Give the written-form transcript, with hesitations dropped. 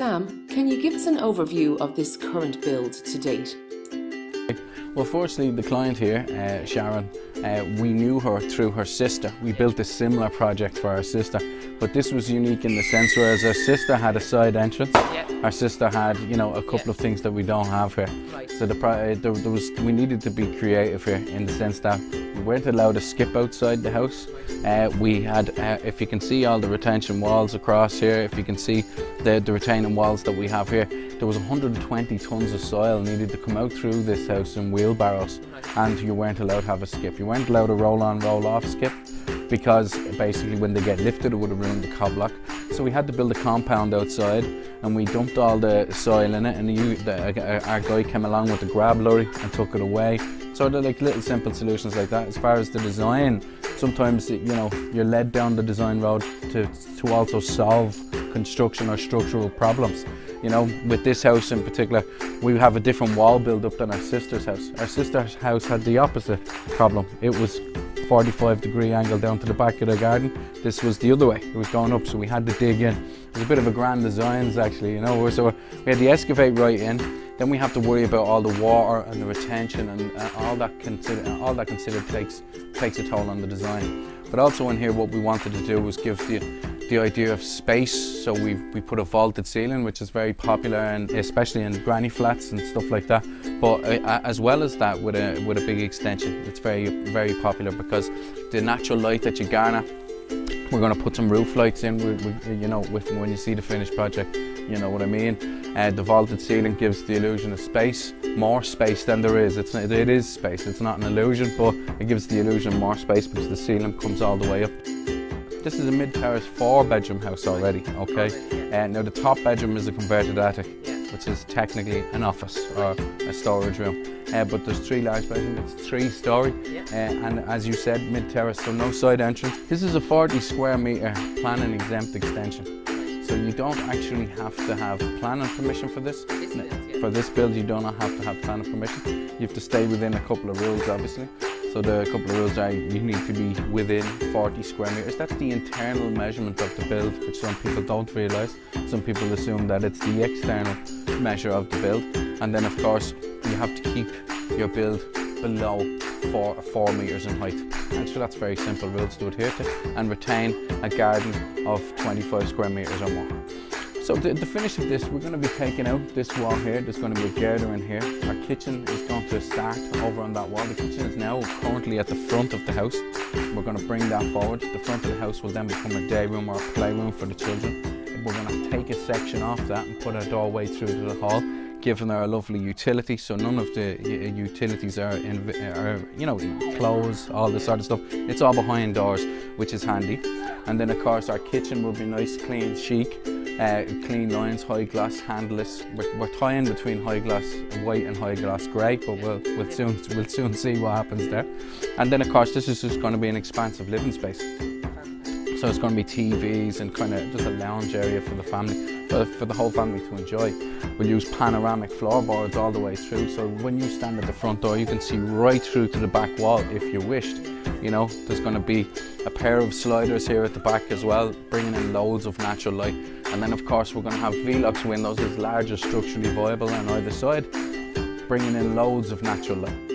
Sam, can you give us an overview of this current build to date? Well, fortunately, the client here, Sharon, we knew her through her sister. We built a similar project for our sister, but this was unique in the sense whereas our sister had a side entrance, our sister had, you know, a couple of things that we don't have here. Right. So we needed to be creative here in the sense that we weren't allowed to skip outside the house. We had, if you can see all the retention walls across here, if you can see the retaining walls that we have here, there was 120 tons of soil needed to come out through this house in wheelbarrows, and you weren't allowed to have a skip. You weren't allowed a roll-on, roll-off skip because basically when they get lifted it would have ruined the cob block. So we had to build a compound outside and we dumped all the soil in it, and our guy came along with the grab lorry and took it away. So they're like little simple solutions like that. As far as the design, sometimes, you know, you're led down the design road to also solve construction or structural problems. You know, with this house in particular, we have a different wall build up than our sister's house. Our sister's house had the opposite problem. It was 45-degree angle down to the back of the garden. This was the other way. It was going up, so we had to dig in. It was a bit of a grand designs actually, you know. So we had the excavate right in. Then we have to worry about all the water and the retention and all that considered takes a toll on the design. But also in here, what we wanted to do was give the idea of space. So we put a vaulted ceiling, which is very popular, and especially in granny flats and stuff like that. But as well as that, with a big extension, it's very popular because the natural light that you garner. We're going to put some roof lights in, you know, when you see the finished project, you know what I mean. The vaulted ceiling gives the illusion of space, more space than there is. It is space, it's not an illusion, but it gives the illusion of more space because the ceiling comes all the way up. This is a mid-terrace 4-bedroom house already, okay? Now the top bedroom is a converted attic, which is technically an office or a storage room. But there's 3 large bedrooms, it's 3-storey, and as you said, mid-terrace, so no side entrance. This is a 40 square metre planning exempt extension. So you don't actually have to have planning permission for this. For this build, you do not have to have planning permission. You have to stay within a couple of rules, obviously. So the couple of rules are you need to be within 40 square metres. That's the internal measurement of the build, which some people don't realise. Some people assume that it's the external measure of the build. And then of course, you have to keep your build below 4 metres in height. And so that's very simple rules to adhere to, and retain a garden of 25 square metres or more. So the finish of this, we're going to be taking out this wall here. There's going to be a girder in here. Our kitchen is going to start over on that wall. The kitchen is now currently at the front of the house. We're going to bring that forward. The front of the house will then become a day room or a playroom for the children. We're going to take a section off that and put a doorway through to the hall, giving her a lovely utility. So none of the utilities are you know, clothes, all this sort of stuff. It's all behind doors, which is handy. And then of course our kitchen will be nice, clean, chic. Clean lines, high gloss, handless. We're tying between high gloss white and high gloss grey, but we'll soon see what happens there. And then of course this is just going to be an expansive living space. So it's going to be TVs and kind of just a lounge area for the family, for the whole family to enjoy. We'll use panoramic floorboards all the way through, so when you stand at the front door you can see right through to the back wall if you wished. You know, there's going to be a pair of sliders here at the back as well, bringing in loads of natural light. And then of course we're going to have Velux windows as large as structurally viable on either side, bringing in loads of natural light.